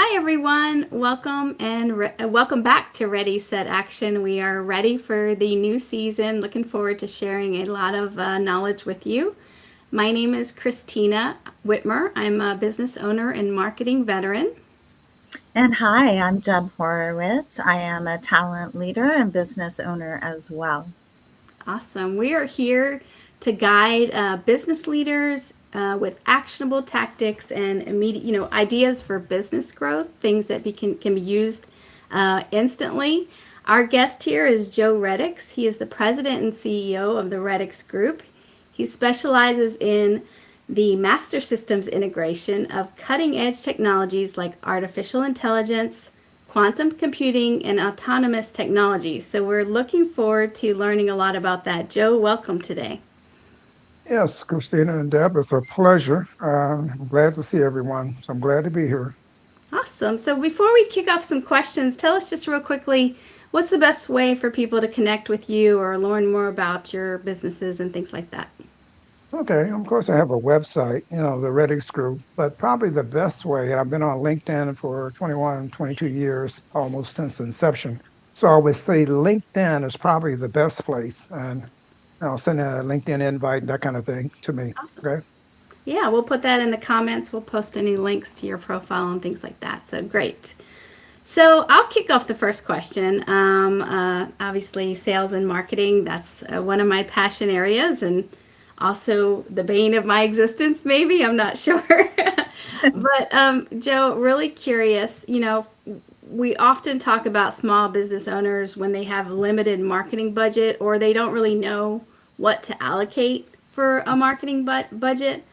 Hi everyone, welcome and welcome back to Ready Set Action. We are ready for the new season. Looking forward to sharing a lot of knowledge with you. My name is Christina Whitmer. I'm a business owner and marketing veteran. And hi, I'm Deb Horowitz. I am a talent leader and business owner as well. Awesome. We are here to guide business leaders with actionable tactics and immediate, ideas for business growth, things that can be used instantly. Our guest here is Joe Reddix. He is the president and CEO of the Reddix Group. He specializes in the master systems integration of cutting edge technologies like artificial intelligence, quantum computing, and autonomous technology. So we're looking forward to learning a lot about that. Joe, welcome today. Yes, Christina and Deb, it's a pleasure. I'm glad to see everyone. So I'm glad to be here. Awesome. So before we kick off some questions, tell us just real quickly what's the best way for people to connect with you or learn more about your businesses and things like that? Okay, of course, I have a website, the Reddix Group, but probably the best way, and I've been on LinkedIn for 21, 22 years, almost since inception. So I would say LinkedIn is probably the best place. And I'll send a LinkedIn invite and that kind of thing to me. Awesome. Okay. Yeah, we'll put that in the comments. We'll post any links to your profile and things like that. So great. So I'll kick off the first question. Obviously, sales and marketing, that's one of my passion areas and also the bane of my existence, maybe. I'm not sure. But Joe, really curious, we often talk about small business owners when they have limited marketing budget or they don't really know what to allocate for a marketing budget.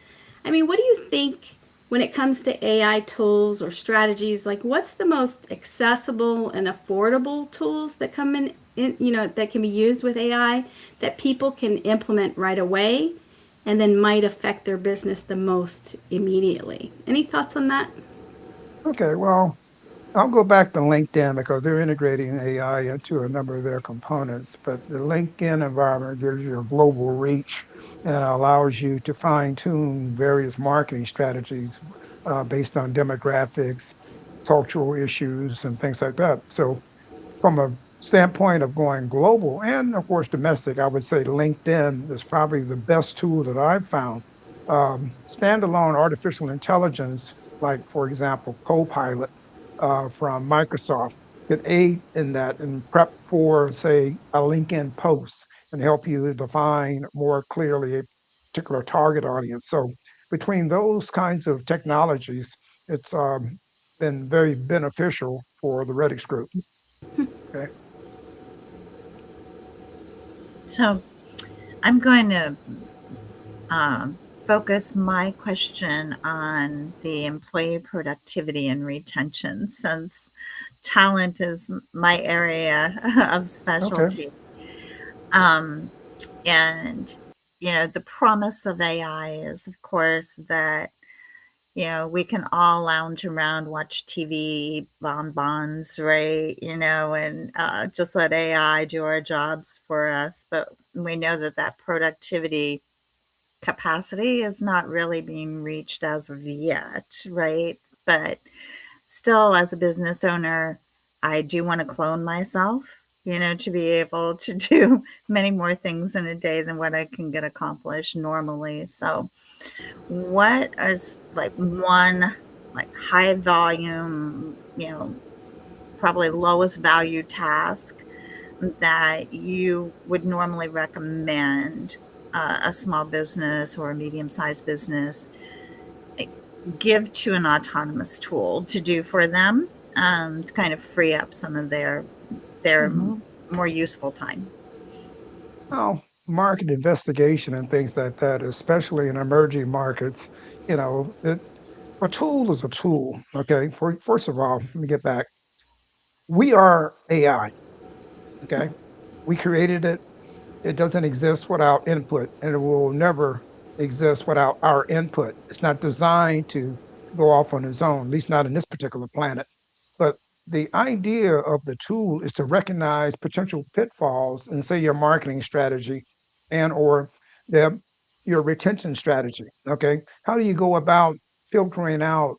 I mean, what do you think when it comes to AI tools or strategies? Like, what's the most accessible and affordable tools that come that can be used with AI that people can implement right away and then might affect their business the most immediately? Any thoughts on that? Okay, well, I'll go back to LinkedIn because they're integrating AI into a number of their components, but the LinkedIn environment gives you a global reach and allows you to fine tune various marketing strategies based on demographics, cultural issues, and things like that. So, from a standpoint of going global and, of course, domestic, I would say LinkedIn is probably the best tool that I've found. Standalone artificial intelligence, like, for example, Copilot from Microsoft could aid in that and prep for, say, a LinkedIn post and help you define more clearly a particular target audience. So between those kinds of technologies, it's been very beneficial for the Reddix group. Okay. So I'm going to focus my question on the employee productivity and retention since talent is my area of Okay. specialty. Um, and, the promise of AI is, of course, that we can all lounge around, watch TV, bonbons, right? And just let AI do our jobs for us. But we know that that productivity capacity is not really being reached as of yet, right? But still, as a business owner, I do want to clone myself, to be able to do many more things in a day than what I can get accomplished normally. So, what is like one like high volume, probably lowest value task that you would normally recommend a small business or a medium sized business give to an autonomous tool to do for them to kind of free up some of their Mhm. more useful time? Well, market investigation and things like that, especially in emerging markets, a tool is a tool. Okay. First of all, let me get back. We are AI. Okay. We created it. It doesn't exist without input, and it will never exist without our input. It's not designed to go off on its own, at least not in this particular planet. But the idea of the tool is to recognize potential pitfalls in, say, your marketing strategy and or the, your retention strategy. Okay, how do you go about filtering out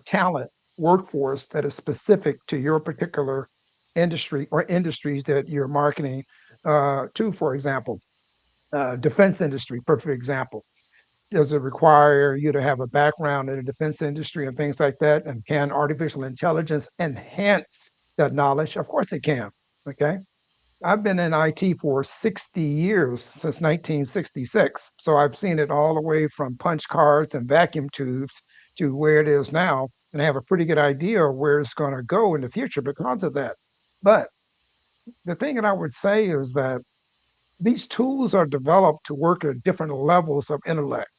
talent workforce that is specific to your particular industry or industries that you're marketing to, for example. Defense industry, perfect example. Does it require you to have a background in the defense industry and things like that? And can artificial intelligence enhance that knowledge? Of course it can. Okay. I've been in IT for 60 years, since 1966. So I've seen it all the way from punch cards and vacuum tubes to where it is now. And I have a pretty good idea of where it's going to go in the future because of that. But the thing that I would say is that these tools are developed to work at different levels of intellect.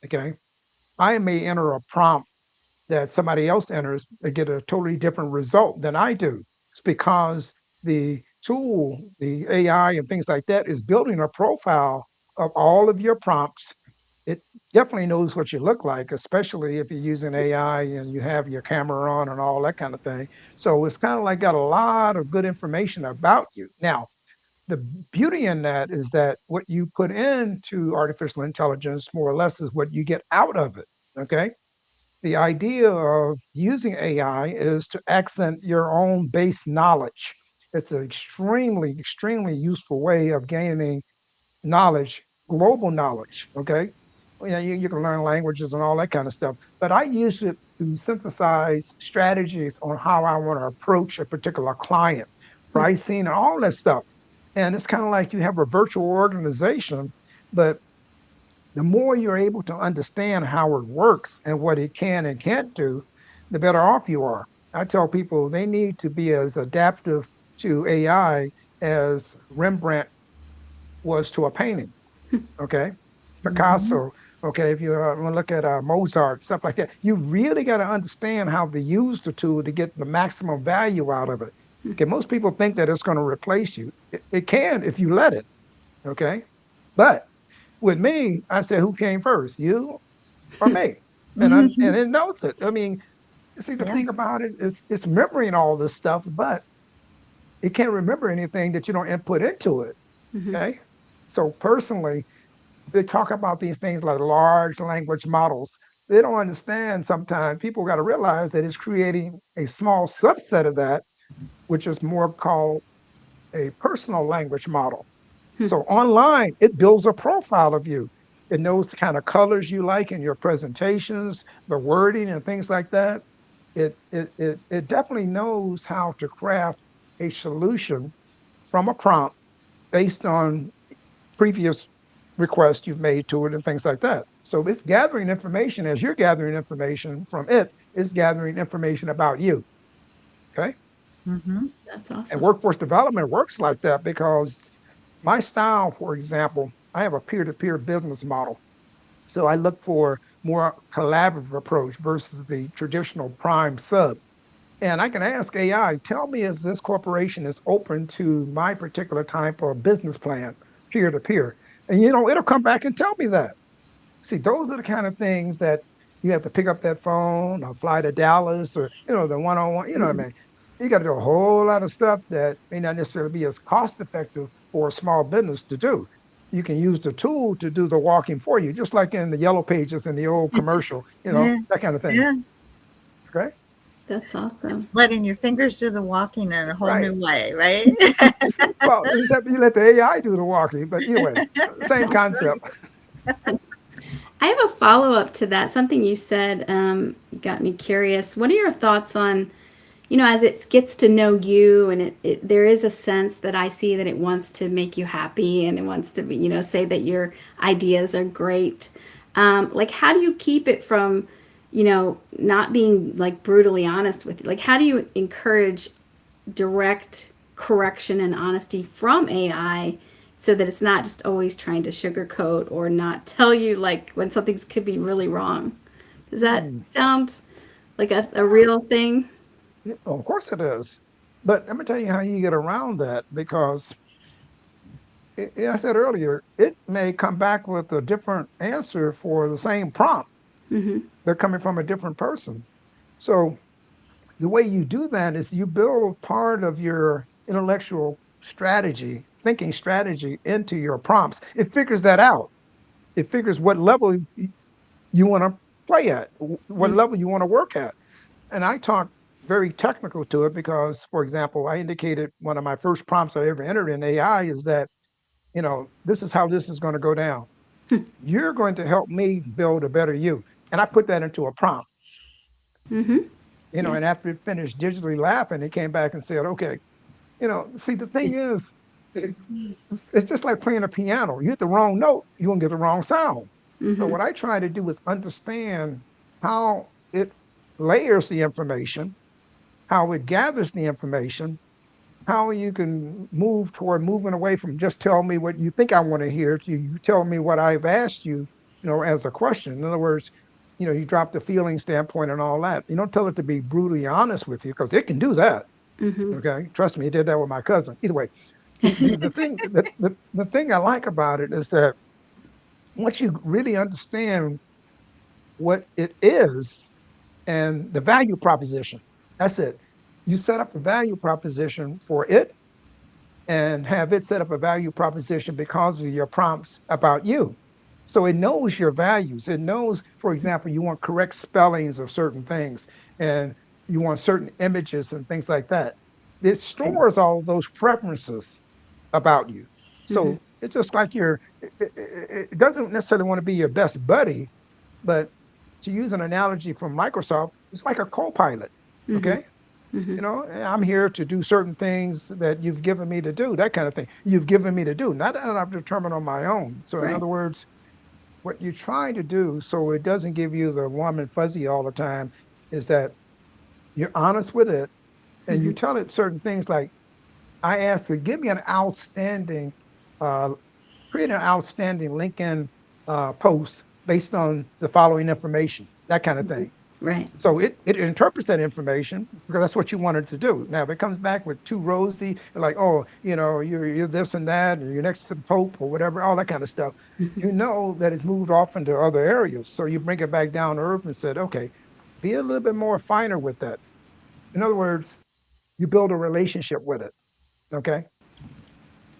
Okay. I may enter a prompt that somebody else enters and get a totally different result than I do. It's because the tool, the AI and things like that is building a profile of all of your prompts. It definitely knows what you look like, especially if you're using AI and you have your camera on and all that kind of thing. So it's kind of like got a lot of good information about you. Now, the beauty in that is that what you put into artificial intelligence more or less is what you get out of it. Okay. The idea of using AI is to accent your own base knowledge. It's an extremely, extremely useful way of gaining knowledge, global knowledge. Okay. Well, yeah, you can learn languages and all that kind of stuff. But I use it to synthesize strategies on how I want to approach a particular client, pricing, and all that stuff. And it's kind of like you have a virtual organization, but the more you're able to understand how it works and what it can and can't do, the better off you are. I tell people they need to be as adaptive to AI as Rembrandt was to a painting. Okay. Mhm. Picasso. Okay. If you want to look at Mozart, stuff like that, you really got to understand how to use the tool to get the maximum value out of it. Okay. Most people think that it's going to replace you. It can if you let it. Okay. But with me, I said, who came first, you or me? And it knows it. I mean, see, the Yeah. thing about it is it's remembering all this stuff, but it can't remember anything that you don't input into it. Mhm. Okay. So personally, they talk about these things like large language models. They don't understand sometimes. People got to realize that it's creating a small subset of that, which is more called a personal language model. So online, it builds a profile of you. It knows the kind of colors you like in your presentations, the wording and things like that. It definitely knows how to craft a solution from a prompt based on previous requests you've made to it and things like that. So it's gathering information as you're gathering information from it, it's gathering information about you. Okay. Mhm. That's And awesome. workforce development works like that because my style, for example, I have a peer-to-peer business model. So I look for more collaborative approach versus the traditional prime sub. And I can ask AI, tell me if this corporation is open to my particular type of business plan, peer to peer. And it'll come back and tell me that. See, those are the kind of things that you have to pick up that phone or fly to Dallas or, the one-on-one, you know what I Mhm. mean? You got to do a whole lot of stuff that may not necessarily be as cost effective for a small business to do. You can use the tool to do the walking for you, just like in the yellow pages in the old commercial, Yeah. that kind of thing. Yeah. Okay. That's awesome. It's letting your fingers do the walking in a whole Right. new way, right? Well, except you let the AI do the walking, but anyway, same That's concept. right. I have a follow up to that. Something you said got me curious. What are your thoughts on, as it gets to know you and there is a sense that I see that it wants to make you happy and it wants to be, say that your ideas are great. Like, how do you keep it from, not being like brutally honest with you? Like, how do you encourage direct correction and honesty from AI so that it's not just always trying to sugarcoat or not tell you like when something's could be really wrong. Does that Hmm. sound like a real thing? Yeah, of course it is. But let me tell you how you get around that because I said earlier, it may come back with a different answer for the same prompt. Mm-hmm. They're coming from a different person. So the way you do that is you build part of your intellectual strategy, thinking strategy into your prompts. It figures that out. It figures what level you want to play at, what level you want to work at. and I talk very technical to it because, for example, I indicated one of my first prompts I ever entered in AI is that, this is how this is going to go down. You're going to help me build a better you. And I put that into a prompt, Mm-hmm. Yeah. and after it finished digitally laughing, it came back and said, okay, see, the thing is, it's just like playing a piano. You hit the wrong note, you're going to get the wrong sound. So Mm-hmm. what I try to do is understand how it layers the information, how it gathers the information, how you can move toward moving away from just tell me what you think I want to hear to you tell me what I've asked you, as a question. In other words, you drop the feeling standpoint and all that. You don't tell it to be brutally honest with you because it can do that. Mm-hmm. Okay. Trust me, it did that with my cousin. Either way, the thing I like about it is that once you really understand what it is and the value proposition, that's it. You set up a value proposition for it and have it set up a value proposition because of your prompts about you. So it knows your values. It knows, for example, you want correct spellings of certain things and you want certain images and things like that. It Right. stores all of those preferences about you. Mm-hmm. So it's just like it doesn't necessarily want to be your best buddy, but to use an analogy from Microsoft, it's like a co-pilot. Mm-hmm. Okay. Mm-hmm. I'm here to do certain things that you've given me to do, that kind of thing. You've given me to do, not that I've determined on my own. So, in Right. other words, what you're trying to do so it doesn't give you the warm and fuzzy all the time is that you're honest with it and Mm-hmm. you tell it certain things like, I asked to give me an outstanding, uh, create an outstanding LinkedIn post based on the following information, that kind of Mm-hmm. thing. Right. So it interprets that information because that's what you wanted to do. Now, if it comes back with too rosy, like, oh, you're this and that, and you're next to the Pope or whatever, all that kind of stuff, Mm-hmm. you know that it's moved off into other areas. So you bring it back down to earth and said, okay, be a little bit more finer with that. In other words, you build a relationship with it. Okay,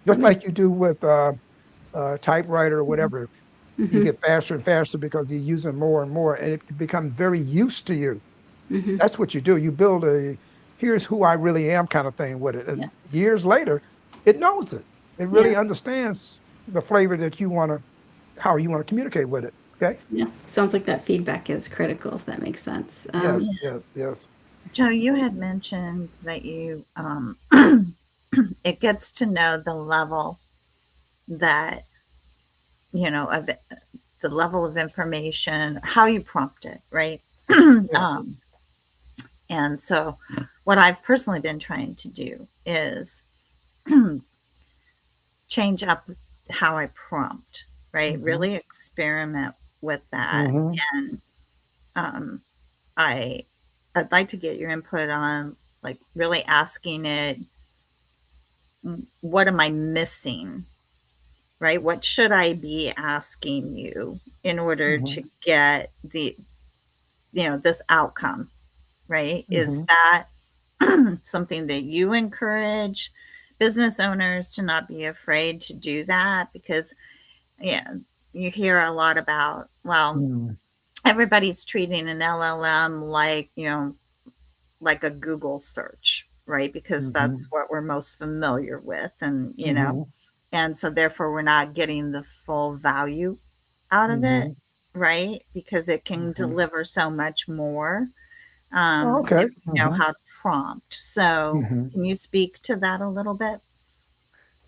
That just makes. like you do with typewriter or whatever. You Mm-hmm. get faster and faster because you use it more and more, and it becomes very used to you. Mm-hmm. That's what you do. You build here's who I really am kind of thing with it. Yeah. And years later, it knows it. It Yeah. really understands the flavor that you want to, how you want to communicate with it. Okay. Yeah. Sounds like that feedback is critical. If that makes sense. Yes, Yeah. yes, yes. Joe, you had mentioned that you it gets to know the level that of the level of information, how you prompt it, right? Yeah. um, and so, what I've personally been trying to do is change up how I prompt, right? Mm-hmm. Really experiment with that, Mm-hmm. and um, I I'd like to get your input on like really asking it, what am I missing, right? What should I be asking you in order Mm-hmm. to get this outcome, right? Is Mm-hmm. that something that you encourage business owners to not be afraid to do that? Because, yeah, you hear a lot about, well, Mm-hmm. everybody's treating an LLM like, like a Google search, right? Because Mm-hmm. that's what we're most familiar with. Mm-hmm. And so therefore we're not getting the full value out of it, Mm-hmm. right? Because it can Mm-hmm. deliver so much more Oh, okay. if you know Mm-hmm. how to prompt. So Mm-hmm. can you speak to that a little bit?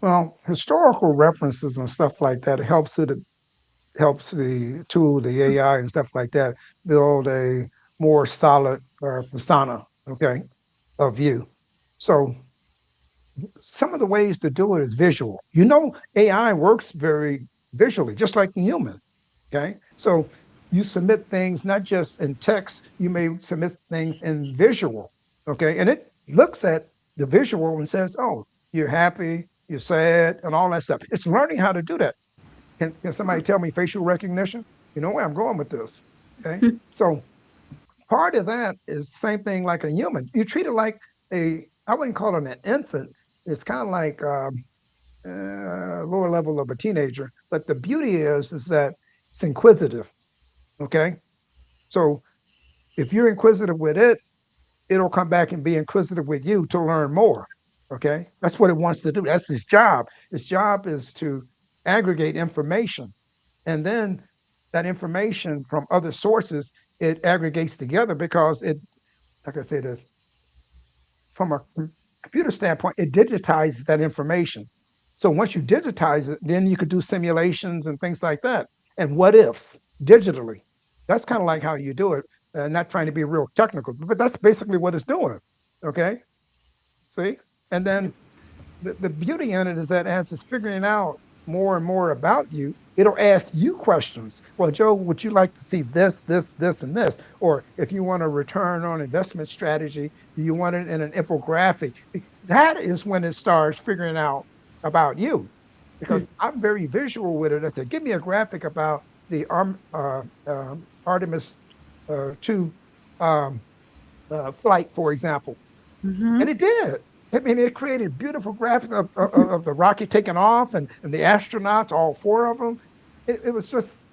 Well, historical references and stuff like that helps the tool, the AI and stuff like that, build a more solid persona, okay, of you. So some of the ways to do it is visual. AI works very visually, just like the human. Okay. So you submit things not just in text, you may submit things in visual. Okay. And it looks at the visual and says, oh, you're happy, you're sad, and all that stuff. It's learning how to do that. Can somebody tell me facial recognition? You know where I'm going with this. Okay. So part of that is the same thing like a human. You treat it like I wouldn't call it an infant. It's kind of like lower level of a teenager. But the beauty is that it's inquisitive. Okay. So if you're inquisitive with it, it'll come back and be inquisitive with you to learn more. Okay, that's what it wants to do. That's its job. Its job is to aggregate information, and then that information from other sources it aggregates together because it, like I said, is from a computer standpoint, it digitizes that information. So once you digitize it, then you could do simulations and things like that, and what ifs digitally. That's kind of like how you do it. Not trying to be real technical, but that's basically what it's doing. Okay, see, and then the beauty in it is that as it's figuring out more and more about you, it'll ask you questions. Well, Joe, would you like to see this, and this? Or if you want a return on investment strategy, do you want it in an infographic? That is when it starts figuring out about you. Hmm. Because I'm very visual with it. I said, give me a graphic about the Artemis 2 um, flight, for example. Mm-hmm. And it did. I mean, it created beautiful graphics of the rocket taking off and the astronauts, all four of them. It was just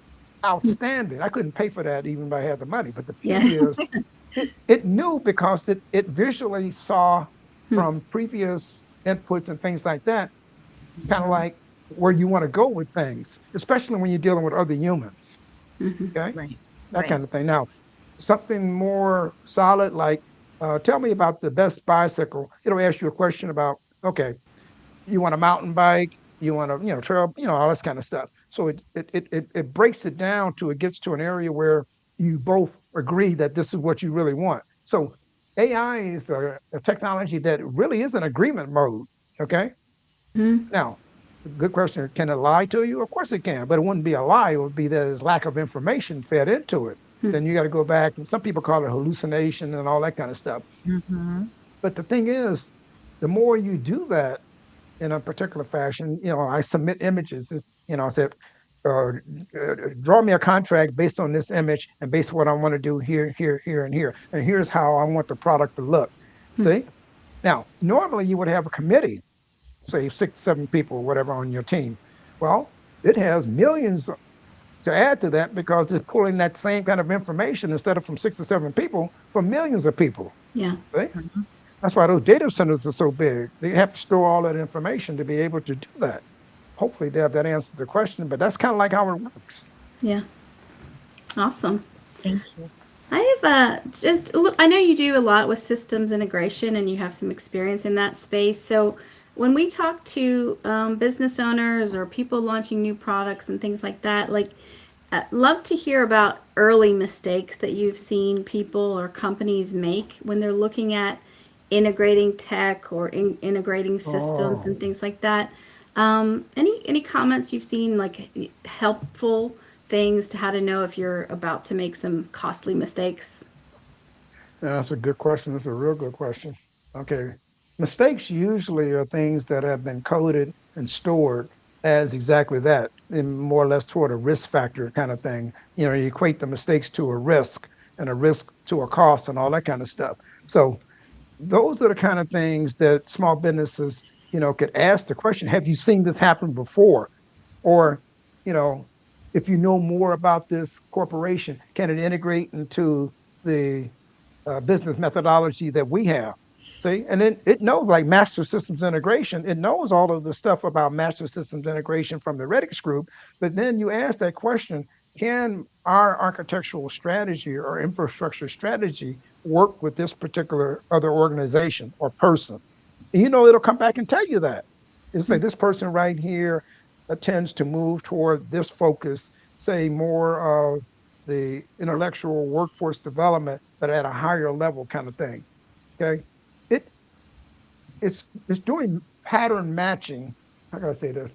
outstanding. I couldn't pay for that even if I had the money. But the Yeah. beauty is it knew because it visually saw Hmm. from previous inputs and things like that, kind of Mm-hmm. like where you want to go with things, especially when you're dealing with other humans. Hmm. Okay, Right. that Right. kind of thing. Now, something more solid, like tell me about the best bicycle. It'll ask you a question about, okay, you want a mountain bike, you want to, trail, all this kind of stuff. So it breaks it down to it gets to an area where you both agree that this is what you really want. So AI is a technology that really is an agreement mode. Okay. Hmm. Now, good question. Can it lie to you? Of course it can, but it wouldn't be a lie. It would be that there's lack of information fed into it. Hmm. Then you got to go back, and some people call it hallucination and all that kind of stuff. Mm-hmm. But the thing is, the more you do that in a particular fashion, I submit images. I said, draw me a contract based on this image and based on what I want to do here, here, here, and here. And here's how I want the product to look. Hmm. See? Now, normally you would have a committee, say 6, 7 people, or whatever on your team. Well, it has millions to add to that because it's pulling that same kind of information instead of from 6 or 7 people from millions of people. Yeah. See? Mm-hmm. That's why those data centers are so big. They have to store all that information to be able to do that. Hopefully, they have that answer to the question, but that's kind of like how it works. Yeah. Awesome. Thank you. I have just a little, I know you do a lot with systems integration and you have some experience in that space. So when we talk to business owners or people launching new products and things like that, like love to hear about early mistakes that you've seen people or companies make when they're looking at integrating tech or integrating systems Oh, and things like that. Any comments you've seen like helpful things to how to know if you're about to make some costly mistakes? yeah, that's a good question. That's a real good question. Okay. Mistakes usually are things that have been coded and stored as exactly that, and more or less toward a risk factor kind of thing. You equate the mistakes to a risk and a risk to a cost and all that kind of stuff. So those are the kind of things that small businesses, could ask the question, have you seen this happen before? Or, you know, if you know more about this corporation, can it integrate into the business methodology that we have? See, and then it knows like master systems integration, it knows all of the stuff about master systems integration from the Reddix group. But then you ask that question, can our architectural strategy or infrastructure strategy work with this particular other organization or person? And it'll come back and tell you that. It's like this person right here tends to move toward this focus, say more of the intellectual workforce development, but at a higher level kind of thing. Okay. It it's doing pattern matching. How can I say this?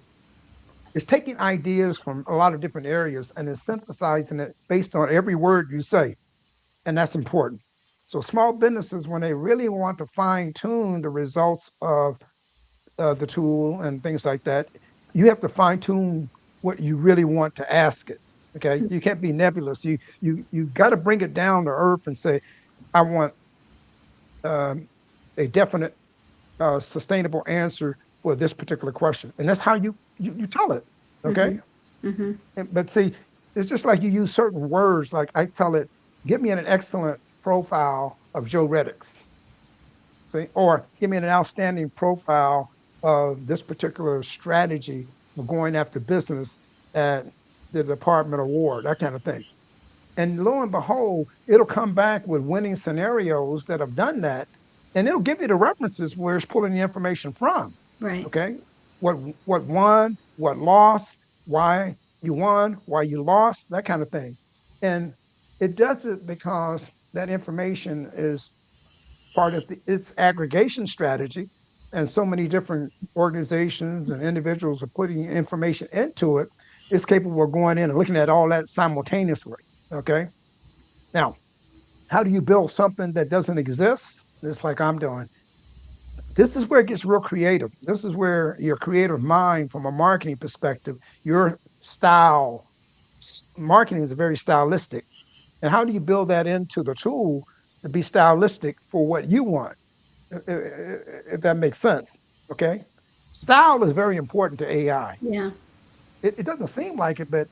It's taking ideas from a lot of different areas and it's synthesizing it based on every word you say. And that's important. So small businesses, when they really want to fine tune the results of the tool and things like that, you have to fine tune what you really want to ask it. Okay, you can't be nebulous. You got to bring it down to earth and say, I want um, a definite, sustainable answer for this particular question, and that's how you tell it. Mm-hmm. Okay, Mm-hmm. but see, it's just like you use certain words. Like I tell it, give me an excellent profile of Joe Reddix. See, or give me an outstanding profile of this particular strategy for going after business at the Department of War, that kind of thing. And lo and behold, it'll come back with winning scenarios that have done that, and it'll give you the references where it's pulling the information from. Right. Okay, what won, what lost, why you won, why you lost, that kind of thing. And it does it because that information is part of its aggregation strategy, and so many different organizations and individuals are putting information into it. It's capable of going in and looking at all that simultaneously. Okay, now how do you build something that doesn't exist? It's like I'm doing. This is where it gets real creative. This is where your creative mind, from a marketing perspective, your style, marketing is very stylistic. And how do you build that into the tool to be stylistic for what you want? If that makes sense. Okay. Style is very important to AI. Yeah. It doesn't seem like it, but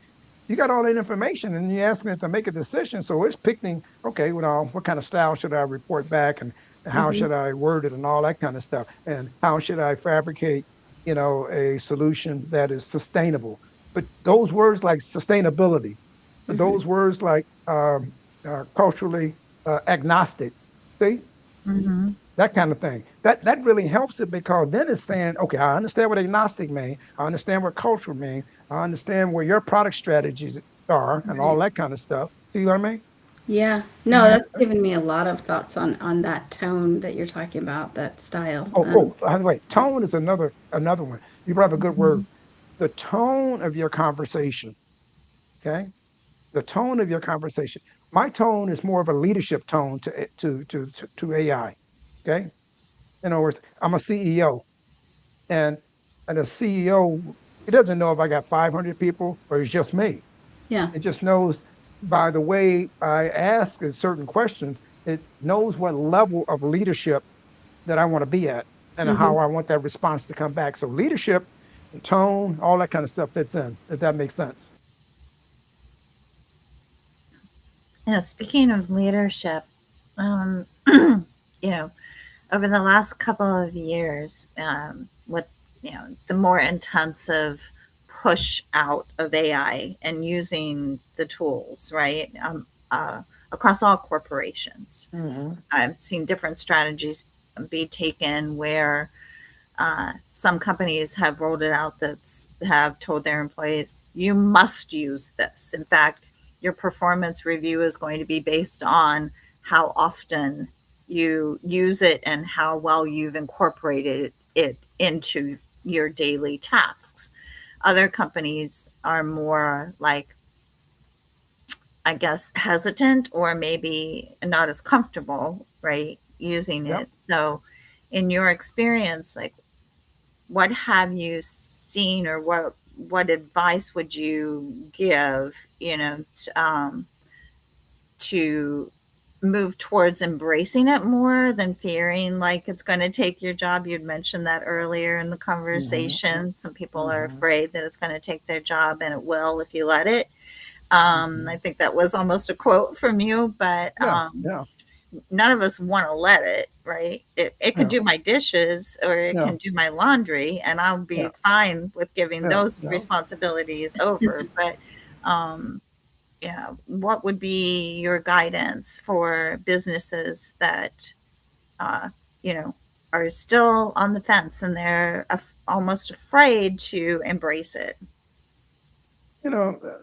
you got all that information and you're asking it to make a decision. So it's picking, okay, well, what kind of style should I report back, and how Hmm. should I word it, and all that kind of stuff. And how should I fabricate, a solution that is sustainable. But those words like sustainability, Hmm. those words like culturally agnostic, see, Mm-hmm. that kind of thing. That really helps it, because then it's saying, okay, I understand what agnostic means. I understand what culture means. I understand where your product strategies are and all Right. that kind of stuff. See what I mean? Yeah. No, Mm-hmm. that's given me a lot of thoughts on that tone that you're talking about, that style. By the way, tone is another one. You brought up a good word. The tone of your conversation. Okay, the tone of your conversation. My tone is more of a leadership tone to AI. Okay, in other words, I'm a CEO, and a CEO, he doesn't know if I got 500 people or it's just me. Yeah. It just knows by the way I ask certain questions. It knows what level of leadership that I want to be at, and Hmm. how I want that response to come back. So leadership and tone, all that kind of stuff fits in, if that makes sense. Yeah, speaking of leadership, um, you know, over the last couple of years, with the more intensive push out of AI and using the tools, right? Across all corporations, Mm-hmm. I've seen different strategies be taken where some companies have rolled it out that have told their employees, you must use this. In fact, your performance review is going to be based on how often you use it and how well you've incorporated it into your daily tasks. Other companies are more like, I guess, hesitant or maybe not as comfortable, right, using Yep. it. So, in your experience, like, what have you seen, or what advice would you give, to move towards embracing it more than fearing like it's going to take your job? You'd mentioned that earlier in the Mm-hmm. conversation. Some people are Mm-hmm. afraid that it's going to take their job, and it will if you let it. Mm-hmm. I think that was almost a quote from you, but Yeah. Yeah. none of us want to let it, right? It could Yeah. do my dishes or it Yeah. can do my laundry, and I'll Yeah. be fine with giving Yeah. those Yeah. responsibilities over. But um, yeah, what would be your guidance for businesses that, uh, you know, are still on the fence and they're almost afraid to embrace it?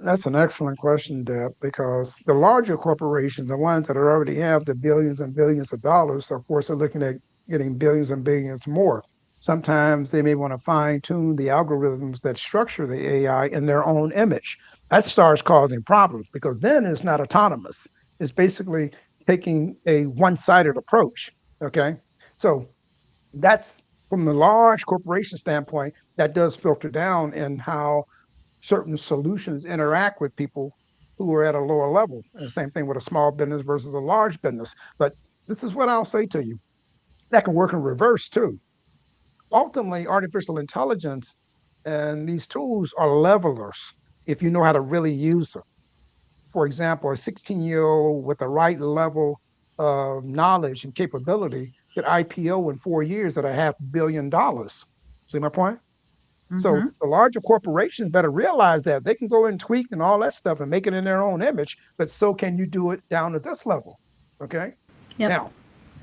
That's an excellent question, Deb, because the larger corporations, the ones that already have the billions and billions of dollars, of course, are looking at getting billions and billions more. Sometimes they may want to fine tune the algorithms that structure the AI in their own image. That starts causing problems, because then it's not autonomous. It's basically taking a one sided approach. Okay. So that's, from the large corporation standpoint, that does filter down in how certain solutions interact with people who are at a lower level. And the same thing with a small business versus a large business. But this is what I'll say to you, that can work in reverse too. Ultimately, artificial intelligence and these tools are levelers if you know how to really use them. For example, a 16-year-old with the right level of knowledge and capability could IPO in 4 years at $500 million. See my point? So Mm-hmm. the larger corporations better realize that they can go and tweak and all that stuff and make it in their own image, but so can you do it down at this level. Okay. Yep. Now,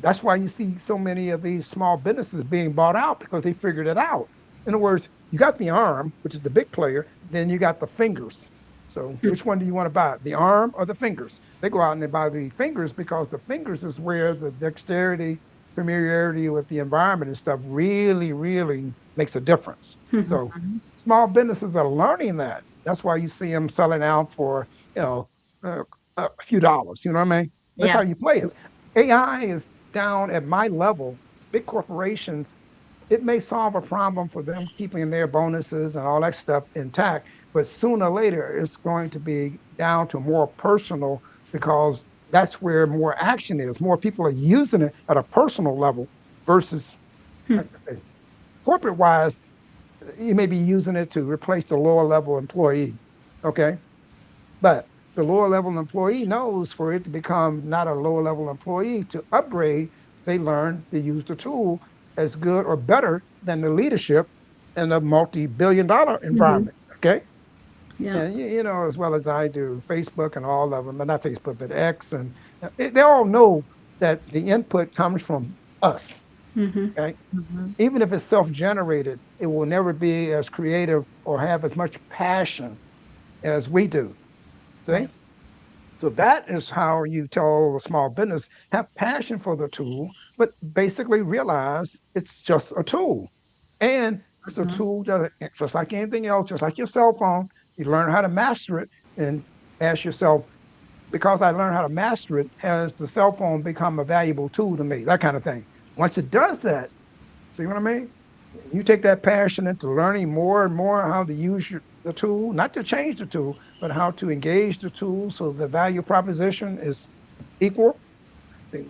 that's why you see so many of these small businesses being bought out because they figured it out. In other words, you got the arm, which is the big player, then you got the fingers. So which one do you want to buy? The arm or the fingers? They go out and they buy the fingers because the fingers is where the dexterity, familiarity with the environment and stuff really, really makes a difference. So Mm-hmm. small businesses are learning that. That's why you see them selling out for, you know, uh, a few dollars. You know what I mean? That's how Yeah. you play it. AI is down at my level. Big corporations, it may solve a problem for them keeping their bonuses and all that stuff intact, but sooner or later it's going to be down to more personal because that's where more action is. More people are using it at a personal level versus, Hmm. like I say, corporate wise, you may be using it to replace the lower level employee. Okay. But the lower level employee knows for it to become not a lower level employee to upgrade, they learn to use the tool as good or better than the leadership in a multi-billion-dollar Mm-hmm. environment. Okay. Yeah. And you know, as well as I do, Facebook and all of them, but not Facebook, but X, and they all know that the input comes from us. Mm-hmm. Okay. Mm-hmm. Even if it's self-generated, it will never be as creative or have as much passion as we do. See? Right. So that is how you tell a small business have passion for the tool, but basically realize it's just a tool. And it's a Mm-hmm. tool that, just like anything else, just like your cell phone, you learn how to master it and ask yourself, because I learned how to master it, has the cell phone become a valuable tool to me? That kind of thing. Once it does that, see what I mean? You take that passion into learning more and more how to use the tool, not to change the tool, but how to engage the tool so the value proposition is equal.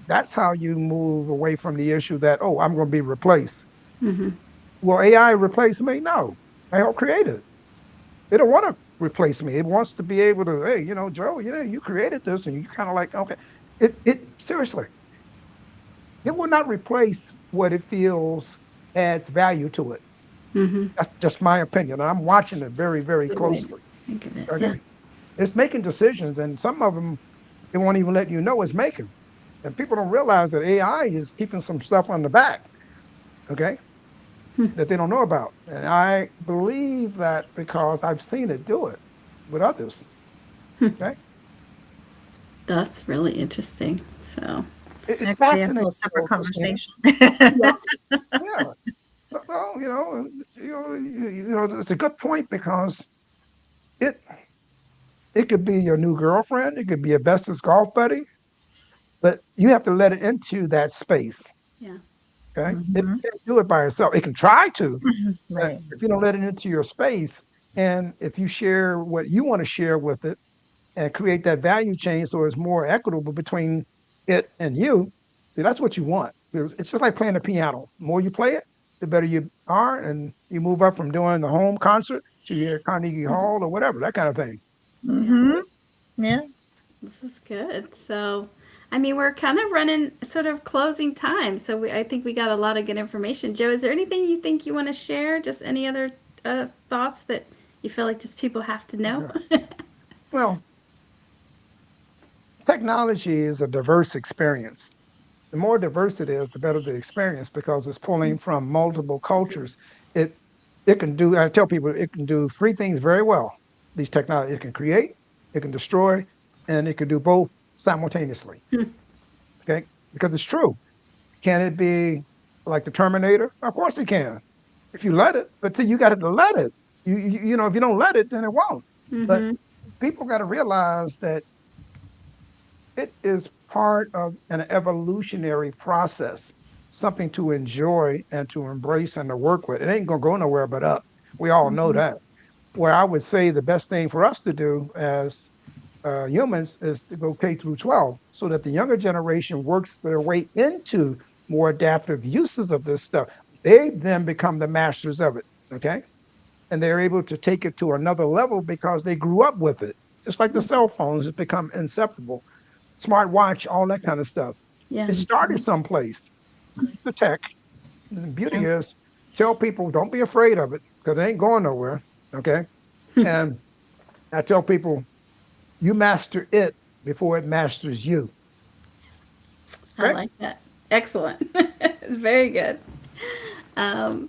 That's how you move away from the issue that, oh, I'm going to be replaced. Mm-hmm. Will AI replace me? No. I helped create it. It don't want to replace me. It wants to be able to, hey, you know, Joe, you know, you created this and you kind of like, okay. It seriously, it will not replace what it feels adds value to it. Mm-hmm. That's just my opinion. I'm watching it very, very Good way to closely. think of it. Yeah. Okay. It's making decisions, and some of them it won't even let you know it's making. And people don't realize that AI is keeping some stuff on the back, okay, Hmm. that they don't know about. And I believe that because I've seen it do it with others. Hmm. Okay. That's really interesting. So, It's That could be a fascinating. whole separate Christina. conversation. Yeah. Yeah. Well, you know, it's a good point because it it could be your new girlfriend, it could be your bestest golf buddy, but you have to let it into that space. yeah. Okay. It Mm-hmm. can't do it by itself. It can try to, but Right. if you don't let it into your space, and if you share what you want to share with it and create that value chain so it's more equitable between it and you, see, that's what you want. It's just like playing the piano. The more you play it, the better you are, and you move up from doing the home concert to your Carnegie Hall or whatever, that kind of thing. Yeah. Mm-hmm. Yeah. This is good. So, I mean, we're kind of running sort of closing time. So, I think we got a lot of good information. Joe, is there anything you think you want to share? Just any other thoughts that you feel like just people have to know? Yeah. Well, technology is a diverse experience. The more diverse it is, the better the experience because it's pulling from multiple cultures. It it can do. I tell people it can do three things very well. These technology, it can create, it can destroy, and it can do both simultaneously. Hmm. Okay, because it's true. Can it be like the Terminator? Of course it can, if you let it. But see, you got to let it. You know, if you don't let it, then it won't. But Mm-hmm. people got to realize that it is part of an evolutionary process, something to enjoy and to embrace and to work with. It ain't gonna go nowhere but up. We all know Mm-hmm. that. Where I would say the best thing for us to do as humans is to go K through 12 so that the younger generation works their way into more adaptive uses of this stuff. They then become the masters of it. Okay. And they're able to take it to another level because they grew up with it. Just like the cell phones have become inseparable, smartwatch, all that kind of stuff. Yeah. It started someplace. the tech. And the beauty Yeah. is, tell people don't be afraid of it because it ain't going nowhere. Okay. And I tell people, you master it before it masters you. I Right? like that. Excellent. It's very good. Um,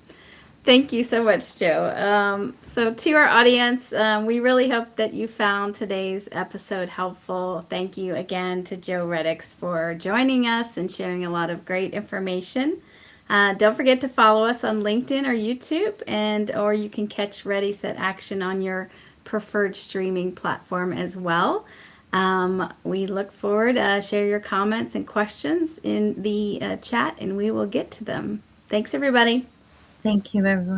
Thank you so much, Joe. So, to our audience, we really hope that you found today's episode helpful. Thank you again to Joe Reddix for joining us and sharing a lot of great information. Don't forget to follow us on LinkedIn or YouTube, or you can catch Ready Set Action on your preferred streaming platform as well. We look forward. Share your comments and questions in the chat, and we will get to them. Thanks, everybody. Thank you, everyone.